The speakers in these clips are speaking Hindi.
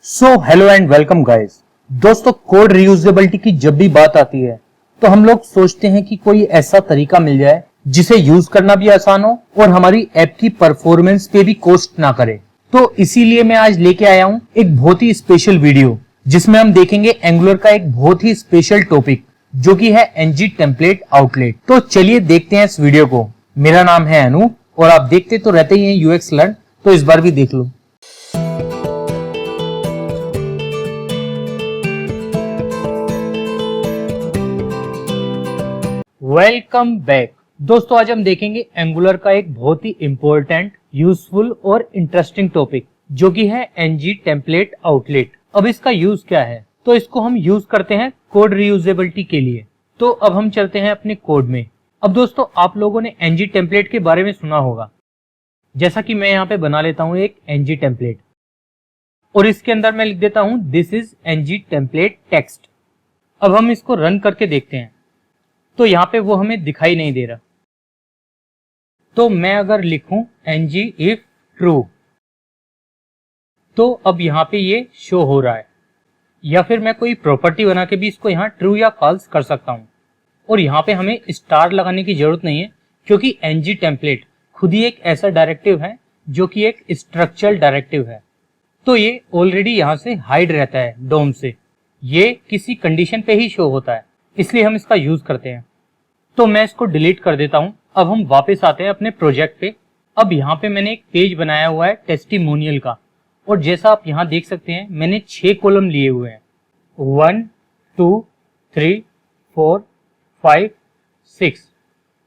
Hello and welcome guys. दोस्तों, कोड रीयूजेबिलिटी की जब भी बात आती है तो हम लोग सोचते हैं कि कोई ऐसा तरीका मिल जाए जिसे यूज करना भी आसान हो और हमारी ऐप की परफॉर्मेंस पे भी कोस्ट ना करे। तो इसीलिए मैं आज लेके आया हूं एक बहुत ही स्पेशल वीडियो जिसमें हम देखेंगे एंगुलर का एक बहुत ही स्पेशल टॉपिक जो कि है एनजी टेम्पलेट आउटलेट। तो चलिए देखते हैं इस वीडियो को। मेरा नाम है अनु और आप देखते तो रहते ही हैं यूएक्स लर्न, तो इस बार भी देख लो। Welcome back. दोस्तों, आज हम देखेंगे एंगुलर का एक बहुत ही इंपॉर्टेंट, यूजफुल और इंटरेस्टिंग टॉपिक जो कि है एनजी टेम्पलेट आउटलेट। अब इसका यूज क्या है? तो इसको हम यूज करते हैं कोड रीयूजेबिलिटी के लिए। तो अब हम चलते हैं अपने कोड में। अब दोस्तों, आप लोगों ने एनजी टेम्पलेट के बारे में सुना होगा। जैसा कि मैं यहाँ पे बना लेता हूँ एक एनजी टेम्पलेट और इसके अंदर मैं लिख देता हूँ this is NG template text. अब हम इसको रन करके देखते हैं तो यहाँ पे वो हमें दिखाई नहीं दे रहा। तो मैं अगर लिखूं ng if true तो अब यहाँ पे ये शो हो रहा है। या फिर मैं कोई प्रॉपर्टी बना के भी इसको यहाँ ट्रू या फॉल्स कर सकता हूँ। और यहाँ पे हमें स्टार लगाने की जरूरत नहीं है क्योंकि ng टेम्पलेट खुद ही एक ऐसा डायरेक्टिव है जो कि एक स्ट्रक्चरल डायरेक्टिव है। तो ये ऑलरेडी यहाँ से हाइड रहता है डोम से। ये किसी कंडीशन पे ही शो होता है, इसलिए हम इसका यूज करते हैं। तो मैं इसको डिलीट कर देता हूं। अब हम वापस आते हैं अपने प्रोजेक्ट पे। अब यहाँ पे मैंने एक पेज बनाया हुआ है टेस्टिमोनियल का और जैसा आप यहाँ देख सकते हैं मैंने 6 कॉलम लिए हुए हैं, 1 2 3 4 5 6।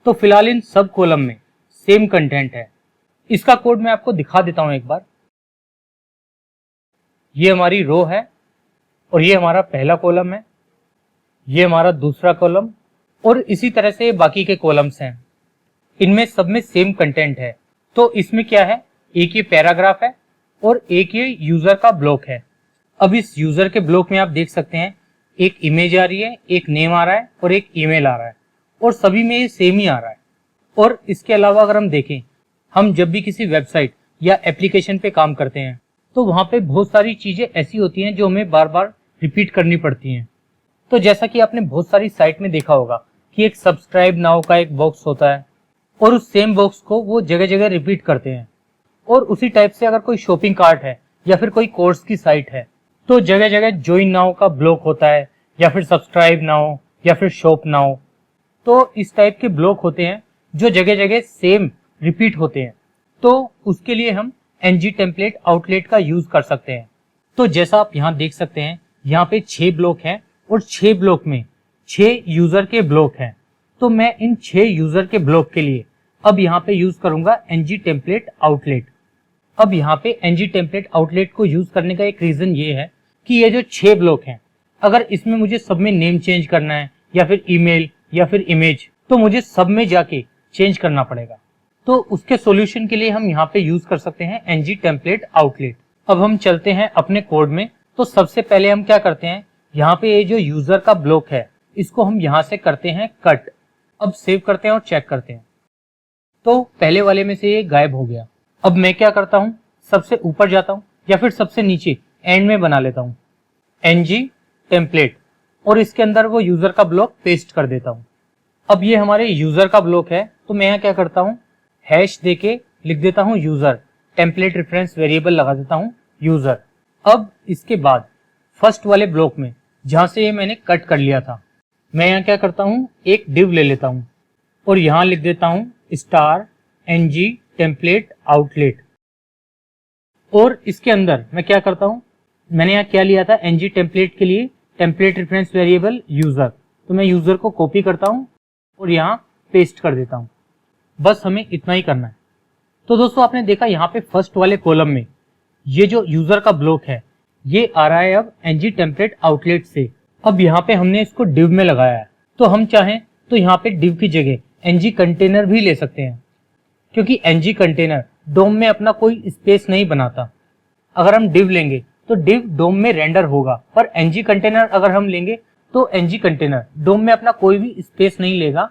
तो फिलहाल इन सब कॉलम में सेम कंटेंट है। इसका कोड मैं आपको दिखा देता हूं एक बार। ये हमारी रो है और ये हमारा पहला कॉलम है, ये हमारा दूसरा कॉलम और इसी तरह से बाकी के कॉलम्स हैं। इनमें सब में सेम कंटेंट है। तो इसमें क्या है, एक ये पैराग्राफ है और एक ये यूजर का ब्लॉक है। अब इस यूजर के ब्लॉक में आप देख सकते हैं एक इमेज आ रही है, एक नेम आ रहा है और एक ईमेल आ रहा है और सभी में ये सेम ही आ रहा है। और इसके अलावा अगर हम देखें, हम जब भी किसी वेबसाइट या एप्लीकेशन पे काम करते हैं तो वहां पे बहुत सारी चीजें ऐसी होती हैं जो हमें बार बार रिपीट करनी पड़ती हैं। तो जैसा कि आपने बहुत सारी साइट में देखा होगा कि एक सब्सक्राइब नाउ का एक बॉक्स होता है और उस सेम बॉक्स को वो जगह जगह रिपीट करते हैं। और उसी टाइप से अगर कोई शॉपिंग कार्ट है या फिर कोई कोर्स की साइट है तो जगह जगह ज्वाइन नाउ का ब्लॉक होता है या फिर सब्सक्राइब नाउ या फिर शॉप नाउ। तो इस टाइप के ब्लॉक होते हैं जो जगह जगह सेम रिपीट होते हैं। तो उसके लिए हम एनजी टेम्पलेट आउटलेट का यूज कर सकते हैं। तो जैसा आप यहाँ देख सकते हैं, यहाँ पे 6 ब्लॉक हैं और 6 ब्लॉक में 6 यूजर के ब्लॉक हैं। तो मैं इन 6 यूजर के ब्लॉक के लिए अब यहाँ पे यूज करूंगा एनजी टेम्पलेट आउटलेट। अब यहाँ पे एनजी टेम्पलेट आउटलेट को यूज करने का एक रीजन ये है कि ये जो 6 ब्लॉक हैं, अगर इसमें मुझे सब में नेम चेंज करना है या फिर ईमेल या फिर इमेज, तो मुझे सब में जाके चेंज करना पड़ेगा। तो उसके सॉल्यूशन के लिए हम यहाँ पे यूज कर सकते हैं एनजी टेम्पलेट आउटलेट। अब हम चलते हैं अपने कोड में। तो सबसे पहले हम क्या करते हैं, यहाँ पे ये जो यूजर का ब्लॉक है इसको हम यहाँ से करते हैं कट। अब सेव करते हैं और चेक करते हैं तो पहले वाले में से ये गायब हो गया। अब मैं क्या करता हूँ, सबसे ऊपर जाता हूँ या फिर सबसे नीचे एंड में बना लेता हूँ एनजी टेम्पलेट और इसके अंदर वो यूजर का ब्लॉक पेस्ट कर देता हूँ। अब ये हमारे यूजर का ब्लॉक है तो मैं यहाँ क्या करता हूँ, हैश देके लिख देता हूँ यूजर, टेम्पलेट रेफरेंस वेरिएबल लगा देता हूँ यूजर। अब इसके बाद फर्स्ट वाले ब्लॉक में जहां से ये मैंने कट कर लिया था, मैं यहाँ क्या करता हूँ, एक डिव ले लेता हूँ और यहाँ लिख देता हूँ स्टार एनजी टेम्पलेट आउटलेट। और इसके अंदर मैं क्या करता हूँ, मैंने यहाँ क्या लिया था एनजी टेम्पलेट के लिए टेम्पलेट रेफरेंस वेरिएबल यूजर, तो मैं यूजर को कॉपी करता हूँ और यहाँ पेस्ट कर देता हूँ। बस हमें इतना ही करना है। तो दोस्तों, आपने देखा यहाँ पे फर्स्ट वाले कॉलम में ये जो यूजर का ब्लॉक है ये आ रहा है अब एनजी टेम्पलेट आउटलेट से। अब यहाँ पे हमने इसको डिव में लगाया है तो हम चाहें तो यहाँ पे डिव की जगह एनजी कंटेनर भी ले सकते हैं क्योंकि एनजी कंटेनर डोम में अपना कोई स्पेस नहीं बनाता। अगर हम डिव लेंगे तो डिव डोम में रेंडर होगा, पर एनजी कंटेनर अगर हम लेंगे तो एनजी कंटेनर डोम में अपना कोई भी स्पेस नहीं लेगा।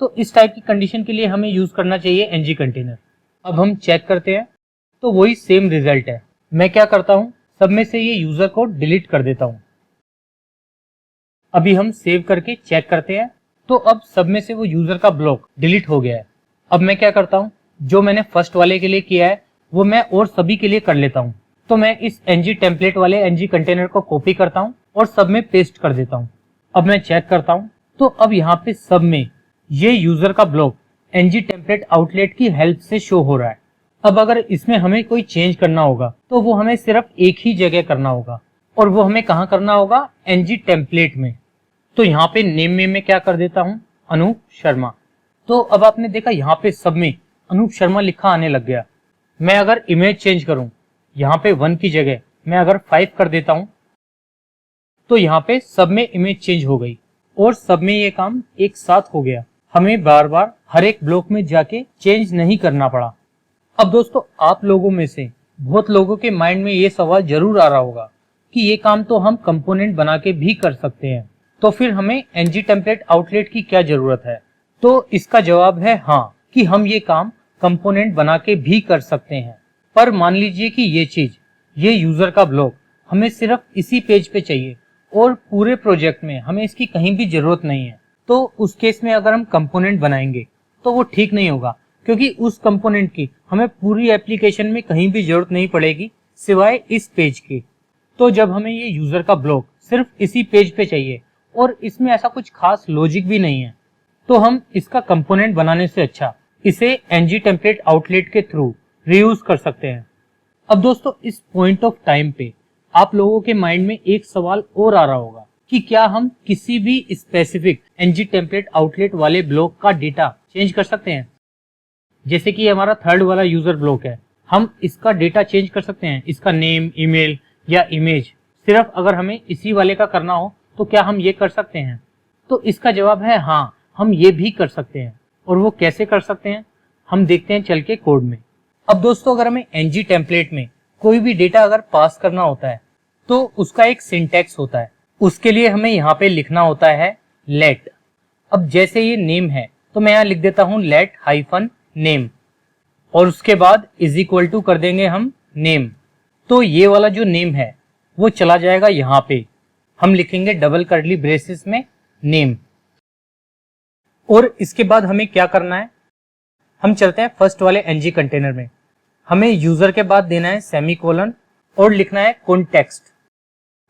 तो इस टाइप की कंडीशन के लिए हमें यूज करना चाहिए एनजी कंटेनर। अब हम चेक करते हैं तो वही सेम रिजल्ट है। मैं क्या करता हूँ, सब में से ये यूजर को डिलीट कर देता हूं। अभी हम सेव करके चेक करते हैं, तो अब सब में से वो यूजर का ब्लॉक डिलीट हो गया है। अब मैं क्या करता हूं, जो मैंने फर्स्ट वाले के लिए किया है वो मैं और सभी के लिए कर लेता हूं। तो मैं इस ng टेम्पलेट वाले ng कंटेनर को कॉपी करता हूं और सब में पेस्ट कर देता हूं। अब मैं चेक करता हूं, तो अब यहाँ पे सब में ये यूजर का ब्लॉक ng टेम्पलेट आउटलेट की हेल्प से शो हो रहा है। अब अगर इसमें हमें कोई चेंज करना होगा तो वो हमें सिर्फ एक ही जगह करना होगा, और वो हमें कहाँ करना होगा, ng टेम्पलेट में। तो यहाँ पे नेम में मैं क्या कर देता हूँ, अनूप शर्मा। तो अब आपने देखा यहाँ पे सब में अनूप शर्मा लिखा आने लग गया। मैं अगर इमेज चेंज करूं, यहाँ पे 1 की जगह मैं अगर 5 कर देता हूं, तो यहाँ पे सब में इमेज चेंज हो गई और सब में ये काम एक साथ हो गया। हमें बार बार हर एक ब्लॉक में जाके चेंज नहीं करना पड़ा। अब दोस्तों, आप लोगों में से बहुत लोगों के माइंड में ये सवाल जरूर आ रहा होगा कि ये काम तो हम कंपोनेंट बना के भी कर सकते हैं, तो फिर हमें ng टेम्पलेट आउटलेट की क्या जरूरत है। तो इसका जवाब है हाँ, कि हम ये काम कंपोनेंट बना के भी कर सकते हैं। पर मान लीजिए कि ये यूजर का ब्लॉक हमें सिर्फ इसी पेज पे चाहिए और पूरे प्रोजेक्ट में हमें इसकी कहीं भी जरूरत नहीं है। तो उस केस में अगर हम कंपोनेंट बनाएंगे तो वो ठीक नहीं होगा, क्योंकि उस कंपोनेंट की हमें पूरी एप्लीकेशन में कहीं भी जरूरत नहीं पड़ेगी सिवाय इस पेज की। तो जब हमें ये यूजर का ब्लॉक सिर्फ इसी पेज पे चाहिए और इसमें ऐसा कुछ खास लॉजिक भी नहीं है, तो हम इसका कंपोनेंट बनाने से अच्छा इसे ng टेम्पलेट आउटलेट के थ्रू रीयूज कर सकते हैं। अब दोस्तों, इस पॉइंट ऑफ टाइम पे आप लोगों के माइंड में एक सवाल और आ रहा होगा कि क्या हम किसी भी स्पेसिफिक ng टेम्पलेट आउटलेट वाले ब्लॉक का डेटा चेंज कर सकते हैं। जैसे कि हमारा थर्ड वाला यूजर ब्लॉक है, हम इसका डेटा चेंज कर सकते हैं, इसका नेम, ईमेल या इमेज। सिर्फ अगर हमें इसी वाले का करना हो तो क्या हम ये कर सकते हैं? तो इसका जवाब है हाँ, हम ये भी कर सकते हैं। और वो कैसे कर सकते हैं, हम देखते हैं चल के कोड में। अब दोस्तों, अगर हमें ng टेम्पलेट में कोई भी डेटा अगर पास करना होता है तो उसका एक सिंटैक्स होता है। उसके लिए हमें यहाँ पे लिखना होता है लेट। अब जैसे ये नेम है तो मैं यहाँ लिख देता हूँ लेट हाइफन नेम, और उसके बाद इज इक्वल टू कर देंगे हम नेम। तो ये वाला जो नेम है वो चला जाएगा यहाँ पे, हम लिखेंगे डबल कर्ली ब्रेसेस में नेम। और इसके बाद हमें क्या करना है, हम चलते हैं फर्स्ट वाले ng कंटेनर में। हमें यूजर के बाद देना है सेमीकोलन और लिखना है कॉन्टेक्स्ट,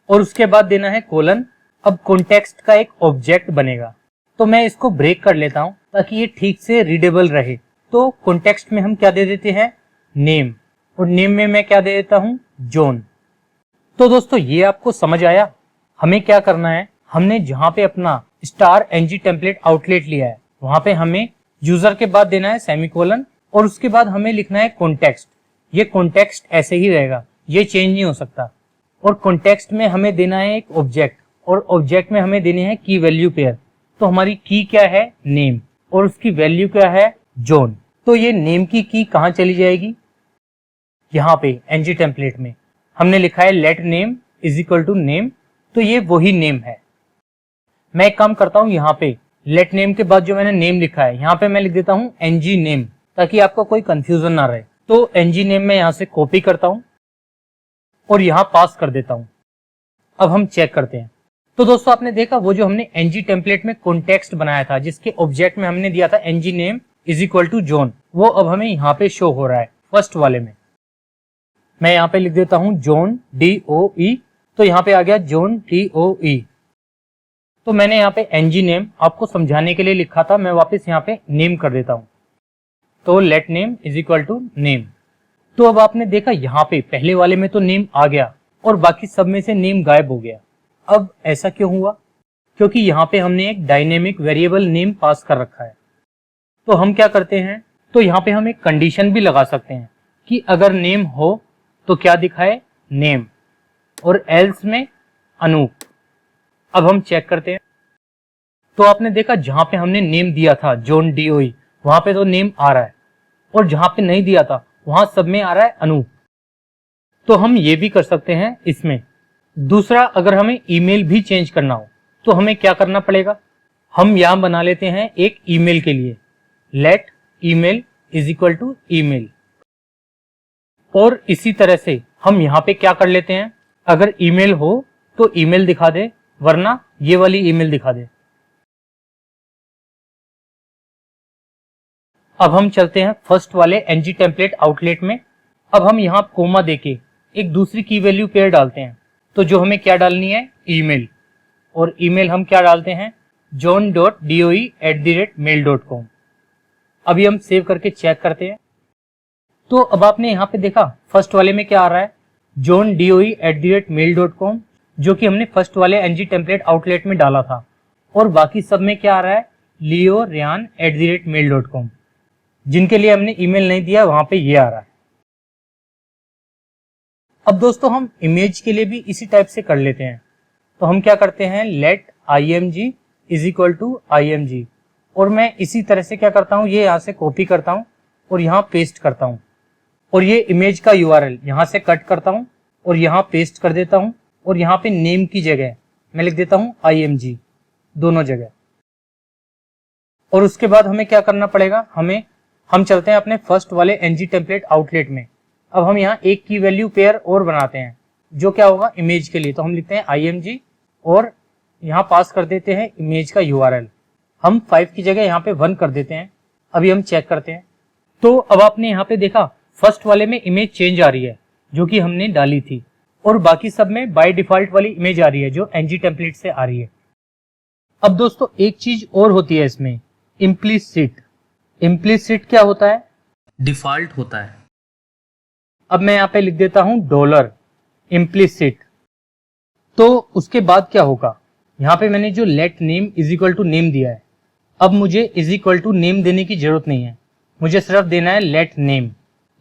और उसके बाद देना है कोलन। अब कॉन्टेक्स्ट का एक ऑब्जेक्ट बनेगा, तो मैं इसको ब्रेक कर लेता हूं ताकि ये ठीक से रीडेबल रहे। तो कॉन्टेक्स्ट में हम क्या दे देते हैं, नेम, और नेम में मैं क्या दे देता हूं, जॉन। तो दोस्तों, ये आपको समझ आया हमें क्या करना है। हमने जहां पे अपना स्टार ng टेम्पलेट आउटलेट लिया है वहां पे हमें यूजर के बाद देना है सेमीकोलन और उसके बाद हमें लिखना है कॉन्टेक्स्ट। ये कॉन्टेक्स्ट ऐसे ही रहेगा, ये चेंज नहीं हो सकता। और कॉन्टेक्स्ट में हमें देना है एक ऑब्जेक्ट, और ऑब्जेक्ट में हमें देने हैं की वैल्यू पेयर। तो हमारी की क्या है, नेम, और उसकी वैल्यू क्या है, जॉन। तो ये नेम की कहाँ चली जाएगी, यहाँ पे ng टेम्पलेट में हमने लिखा है let name is equal to name, तो ये वही नेम है। मैं एक काम करता हूँ, यहाँ पे लेट नेम के बाद जो मैंने नेम लिखा है यहाँ पे मैं लिख देता हूँ ng नेम, ताकि आपको कोई कंफ्यूजन ना रहे। तो ng नेम में यहाँ से कॉपी करता हूँ और यहाँ पास कर देता हूँ। अब हम चेक करते हैं। तो दोस्तों, आपने देखा वो जो हमने ng टेम्पलेट में कॉन्टेक्स्ट बनाया था जिसके ऑब्जेक्ट में हमने दिया था ng name is equal to John, वो अब हमें यहाँ पे शो हो रहा है फर्स्ट वाले में। मैं यहाँ पे लिख देता हूँ जॉन DOE, तो यहाँ पे आ गया जॉन DOE। तो मैंने यहाँ पे ng नेम आपको समझाने के लिए लिखा था, मैं वापस यहाँ पे नेम कर देता हूँ। तो let name is equal to name. तो अब आपने देखा यहाँ पे पहले वाले में तो नेम आ गया और बाकी सब में से नेम गायब हो गया। अब ऐसा क्यों हुआ, क्योंकि यहाँ पे हमने एक डायनेमिक वेरिएबल नेम पास कर रखा है। तो हम क्या करते हैं, तो यहाँ पे हम एक कंडीशन भी लगा सकते हैं कि अगर नेम हो तो क्या दिखाए, नेम, और एल्स में अनूप। अब हम चेक करते हैं। तो आपने देखा जहां पे हमने नेम दिया था जॉन DOE, वहां पे तो नेम आ रहा है, और जहां पे नहीं दिया था वहां सब में आ रहा है अनूप। तो हम ये भी कर सकते हैं इसमें। दूसरा, अगर हमें ईमेल भी चेंज करना हो तो हमें क्या करना पड़ेगा, हम यहां बना लेते हैं एक ईमेल के लिए let email is equal to email, और इसी तरह से हम यहाँ पे क्या कर लेते हैं, अगर ईमेल हो तो ईमेल दिखा दे, वरना ये वाली ईमेल दिखा दे। अब हम चलते हैं फर्स्ट वाले ng टेम्पलेट आउटलेट में। अब हम यहाँ कोमा देके एक दूसरी की वैल्यू पेयर डालते हैं। तो जो हमें क्या डालनी है, ईमेल, और ईमेल हम क्या डालते हैं, john.doe@mail.com। अभी हम सेव करके चेक करते हैं। तो अब आपने यहाँ पे देखा फर्स्ट वाले में क्या आ रहा है, john.doe@mail.com, जो कि हमने फर्स्ट वाले ng टेम्पलेट आउटलेट में डाला था। और बाकी सब में क्या आ रहा है, leoryan@mail.com। जिनके लिए हमने ईमेल नहीं दिया वहां पे ये आ रहा है। अब दोस्तों हम इमेज के लिए भी इसी टाइप से कर लेते हैं। तो हम क्या करते हैं, let img is equal to img, और मैं इसी तरह से क्या करता हूं, ये यहां से कॉपी करता हूं और यहां पेस्ट करता हूं, और ये इमेज का URL यहां से कट करता हूं और यहां पेस्ट कर देता हूं, और यहां पे नेम की जगह मैं लिख देता हूं img, दोनों जगह। और उसके बाद हमें क्या करना पड़ेगा, हम चलते हैं अपने फर्स्ट वाले ng टेम्पलेट आउटलेट में। अब हम यहाँ एक की वैल्यू पेयर और बनाते हैं, जो क्या होगा, इमेज के लिए। तो हम लिखते हैं img और यहाँ पास कर देते हैं इमेज का URL। हम 5 की जगह यहाँ पे 1 कर देते हैं। अभी हम चेक करते हैं। तो अब आपने यहाँ पे देखा फर्स्ट वाले में इमेज चेंज आ रही है जो कि हमने डाली थी, और बाकी सब में बाय डिफॉल्ट वाली इमेज आ रही है जो ng टेम्पलेट से आ रही है। अब दोस्तों एक चीज और होती है इसमें, इम्प्लिसिट। इम्प्लिसिट क्या होता है, डिफॉल्ट होता है। अब मैं यहाँ पे लिख देता हूं $इम्प्लिसिट। तो उसके बाद क्या होगा, यहाँ पे मैंने जो let name is equal to name दिया है, अब मुझे इज इक्वल टू नेम देने की जरूरत नहीं है, मुझे सिर्फ देना है लेट नेम।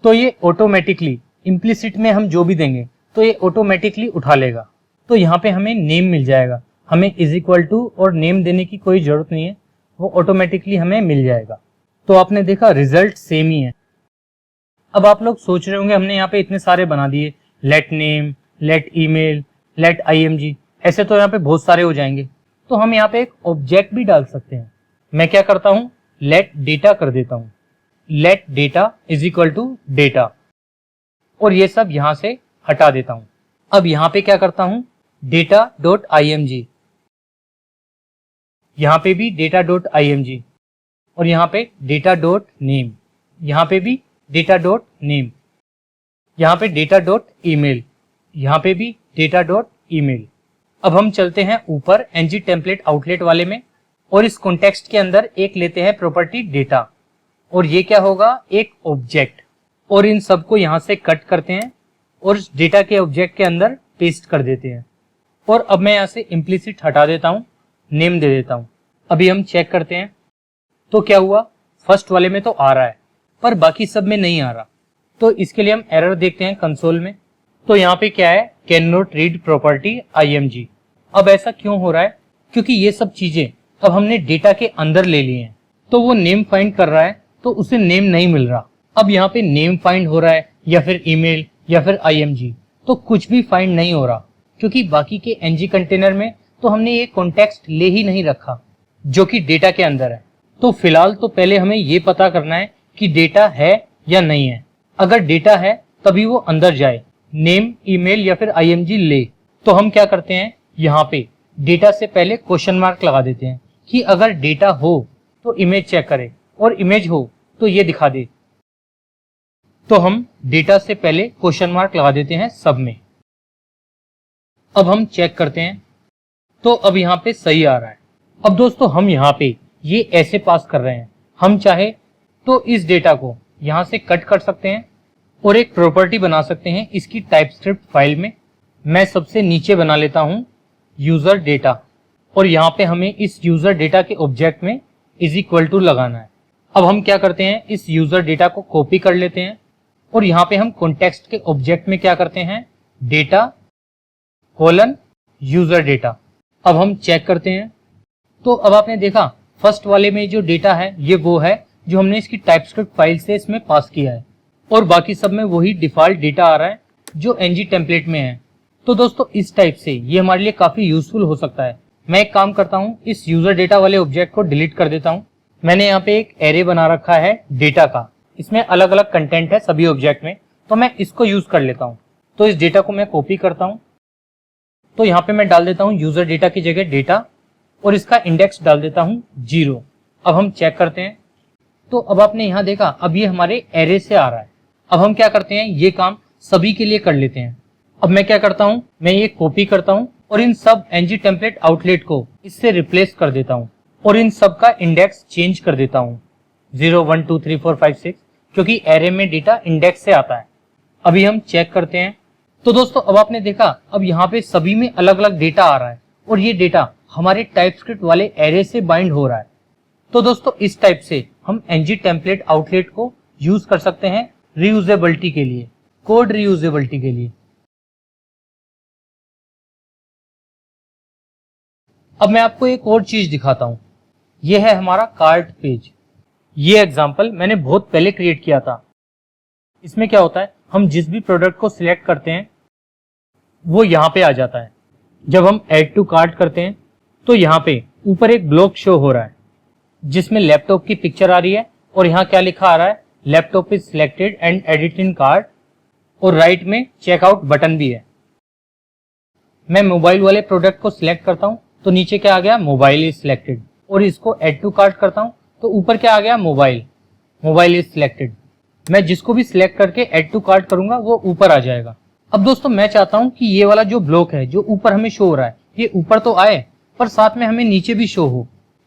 तो ये ऑटोमेटिकली इम्प्लिसिट में हम जो भी देंगे तो ये ऑटोमेटिकली उठा लेगा। तो यहाँ पे हमें नेम मिल जाएगा, हमें इज इक्वल टू और नेम देने की कोई जरूरत नहीं है, वो ऑटोमेटिकली हमें मिल जाएगा। तो आपने देखा रिजल्ट सेम ही है। अब आप लोग सोच रहे होंगे हमने यहाँ पे इतने सारे बना दिए, let name, let email, let img, ऐसे तो यहाँ पे बहुत सारे हो जाएंगे। तो हम यहाँ पे एक ऑब्जेक्ट भी डाल सकते हैं। मैं क्या करता हूँ, लेट डेटा कर देता हूँ, let data is equal to data, और ये सब यहाँ से हटा देता हूँ। अब यहाँ पे क्या करता हूँ, data.img, यहाँ पे भी data.img, और यहाँ पे data.name, यहाँ पे भी data.name, यहाँ पे data.email, यहाँ पे भी data.email। अब हम चलते हैं ऊपर ng टेम्पलेट आउटलेट वाले में, और इस कॉन्टेक्स्ट के अंदर एक लेते हैं प्रॉपर्टी डेटा, और ये क्या होगा, एक ऑब्जेक्ट। और इन सबको यहाँ से कट करते हैं और इस डेटा के ऑब्जेक्ट के अंदर पेस्ट कर देते हैं। और अब मैं यहाँ से इम्प्लिसिट हटा देता हूँ, नेम दे देता हूँ। अभी हम चेक करते हैं। तो क्या हुआ, फर्स्ट वाले में तो आ रहा है पर बाकी सब में नहीं आ रहा। तो इसके लिए हम एरर देखते हैं कंसोल में। तो यहाँ पे क्या है, can not read property img। अब ऐसा क्यों हो रहा है, क्योंकि ये सब चीजें अब हमने डेटा के अंदर ले ली हैं। तो वो नेम फाइंड कर रहा है तो उसे नेम नहीं मिल रहा। अब यहाँ पे नेम फाइंड हो रहा है या फिर ईमेल या फिर img, तो कुछ भी फाइंड नहीं हो रहा, क्योंकि बाकी के ng कंटेनर में तो हमने ये कॉन्टेक्स्ट ले ही नहीं रखा जो कि डेटा के अंदर है। तो फिलहाल तो पहले हमें ये पता करना है कि डेटा है या नहीं है। अगर डेटा है तभी वो अंदर जाए, नेम, ईमेल या फिर img ले। तो हम क्या करते हैं, यहाँ पे डेटा से पहले क्वेश्चन मार्क लगा देते हैं कि अगर डेटा हो तो इमेज चेक करे, और इमेज हो तो ये दिखा दे। तो हम डेटा से पहले क्वेश्चन मार्क लगा देते हैं सब में। अब हम चेक करते हैं, तो अब यहाँ पे सही आ रहा है। अब दोस्तों हम यहाँ पे ये ऐसे पास कर रहे हैं, हम चाहे तो इस डेटा को यहाँ से कट कर सकते हैं और एक प्रॉपर्टी बना सकते हैं इसकी टाइपस्क्रिप्ट फाइल में। मैं सबसे नीचे बना लेता हूँ यूजर डेटा, और यहाँ पे हमें इस यूजर डेटा के ऑब्जेक्ट में इज इक्वल टू लगाना है। अब हम क्या करते हैं, इस यूजर डेटा को कॉपी कर लेते हैं और यहाँ पे हम कॉन्टेक्स्ट के ऑब्जेक्ट में क्या करते हैं, डेटा कोलन यूजर डेटा। अब हम चेक करते हैं। तो अब आपने देखा फर्स्ट वाले में जो डेटा है ये वो है जो हमने इसकी टाइपस्क्रिप्ट फाइल से इसमें पास किया है, और बाकी सब में वही डिफॉल्ट डेटा आ रहा है जो ng टेम्पलेट में है। तो दोस्तों इस टाइप से ये हमारे लिए काफी यूजफुल हो सकता है। मैं एक काम करता हूँ, इस यूजर डेटा वाले ऑब्जेक्ट को डिलीट कर देता हूँ। मैंने यहाँ पे एक एरे बना रखा है डेटा का, इसमें अलग अलग कंटेंट है सभी ऑब्जेक्ट में, तो मैं इसको यूज कर लेता हूँ। तो इस डेटा को मैं कॉपी करता हूँ तो यहाँ पे मैं डाल देता हूँ यूजर डेटा की जगह डेटा और इसका इंडेक्स डाल देता हूँ 0। अब हम चेक करते हैं तो अब आपने यहाँ देखा अब ये हमारे एरे से आ रहा है। अब हम क्या करते हैं, ये काम सभी के लिए कर लेते हैं। अब मैं क्या करता हूँ, मैं ये कॉपी करता हूँ और इन सब ng टेम्पलेट आउटलेट को इससे रिप्लेस कर देता हूँ और इन सब का इंडेक्स चेंज कर देता हूँ 0 1 2 3 4 5 6, क्योंकि एरे में डेटा इंडेक्स से आता है। अभी हम चेक करते हैं तो दोस्तों अब आपने देखा अब यहाँ पे सभी में अलग अलग डेटा आ रहा है और ये डेटा हमारे टाइपस्क्रिप्ट वाले एरे से बाइंड हो रहा है। तो दोस्तों इस टाइप से हम ng टेम्पलेट आउटलेट को यूज कर सकते हैं रीयूजेबिलिटी के लिए, कोड रीयूजेबिलिटी के लिए। अब मैं आपको एक और चीज दिखाता हूं, यह है हमारा कार्ट पेज। ये एग्जांपल मैंने बहुत पहले क्रिएट किया था। इसमें क्या होता है, हम जिस भी प्रोडक्ट को सिलेक्ट करते हैं वो यहाँ पे आ जाता है। जब हम ऐड टू कार्ट करते हैं तो यहाँ पे ऊपर एक ब्लॉक शो हो रहा है जिसमें लैपटॉप की पिक्चर आ रही है और यहाँ क्या लिखा आ रहा है, laptop is selected and edit in cart, और राइट में चेकआउट बटन भी है। मैं मोबाइल वाले प्रोडक्ट को सिलेक्ट करता हूँ तो नीचे क्या आ गया, मोबाइल इज सिलेक्टेड, और इसको ऐड टू कार्ट करता हूँ तो ऊपर क्या आ गया, मोबाइल इज सिलेक्टेड। मैं जिसको भी सिलेक्ट करके ऐड टू कार्ट करूंगा वो ऊपर आ जाएगा। अब दोस्तों मैं चाहता हूं कि ये वाला जो ब्लॉक है जो ऊपर हमें शो हो रहा है ये ऊपर तो आए पर साथ में हमें नीचे भी शो हो।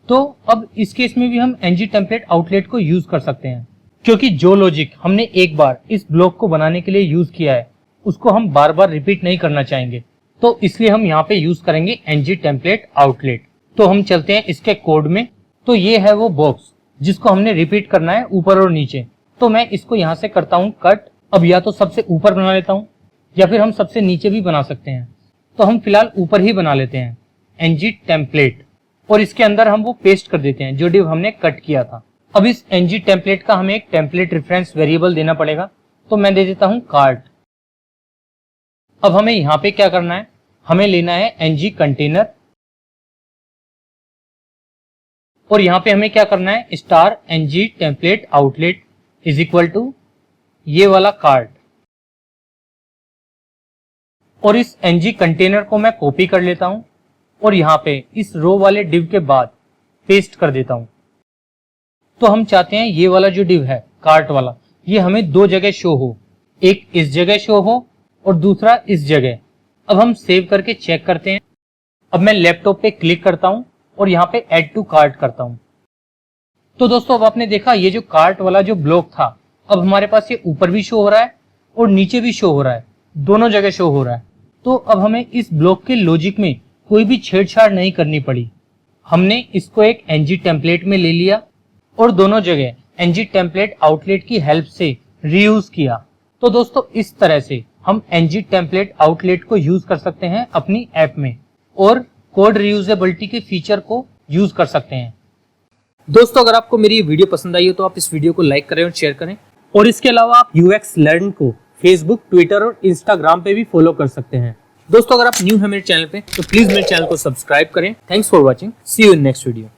तो अब इस केस में भी हम ng टेम्पलेट आउटलेट को यूज कर सकते हैं, क्योंकि जो लॉजिक हमने एक बार इस ब्लॉक को बनाने के लिए यूज किया है उसको हम बार बार रिपीट नहीं करना चाहेंगे। तो इसलिए हम यहाँ पे यूज करेंगे ng टेम्पलेट आउटलेट। तो हम चलते हैं इसके कोड में। तो ये है वो बॉक्स जिसको हमने रिपीट करना है ऊपर और नीचे। तो मैं इसको यहाँ से करता हूँ कट। अब या तो सबसे ऊपर बना लेता हूँ या फिर हम सबसे नीचे भी बना सकते हैं। तो हम फिलहाल ऊपर ही बना लेते हैं ng टेम्पलेट, और इसके अंदर हम वो पेस्ट कर देते हैं जो डिव हमने कट किया था। अब इस ng टेम्पलेट का हमें एक टेम्पलेट रेफरेंस वेरिएबल देना पड़ेगा, तो मैं दे देता हूँ कार्ट। अब हमें यहाँ पे क्या करना है, हमें लेना है ng कंटेनर, और यहाँ पे हमें क्या करना है, star ng template outlet is equal to ये वाला कार्ट। और इस ng कंटेनर को मैं कॉपी कर लेता हूं और यहाँ पे इस रो वाले डिव के बाद पेस्ट कर देता हूं। तो हम चाहते हैं ये वाला जो डिव है कार्ट वाला ये हमें दो जगह शो हो, एक इस जगह शो हो और दूसरा इस जगह। अब हम सेव करके चेक करते हैं। अब मैं लैपटॉप पे क्लिक करता हूं और यहाँ पे ऐड टू कार्ट करता हूं। तो दोस्तों अब आपने देखा ये जो कार्ट वाला जो ब्लॉक था अब हमारे पास ये ऊपर भी शो हो रहा है और नीचे भी शो हो रहा है, दोनों जगह शो हो रहा है। तो अब हमें इस ब्लॉक के लॉजिक में कोई भी छेड़छाड़ नहीं करनी पड़ी। हमने इसको एक ng टेम्पलेट में ले लिया और दोनों जगह ng टेम्पलेट आउटलेट की हेल्प से रीयूज किया। तो दोस्तों इस तरह से हम ng टेम्पलेट आउटलेट को यूज कर सकते हैं अपनी ऐप में और कोड रीयूजेबिलिटी के फीचर को यूज कर सकते हैं। दोस्तों अगर आपको मेरी ये वीडियो पसंद आई हो तो आप इस वीडियो को लाइक करें और शेयर करें, और इसके अलावा आप UX लर्न को फेसबुक, ट्विटर और इंस्टाग्राम पे भी फॉलो कर सकते हैं। दोस्तों अगर आप न्यू हैं मेरे चैनल पे तो प्लीज मेरे चैनल को सब्सक्राइब करें। Thanks for watching, see you in next video.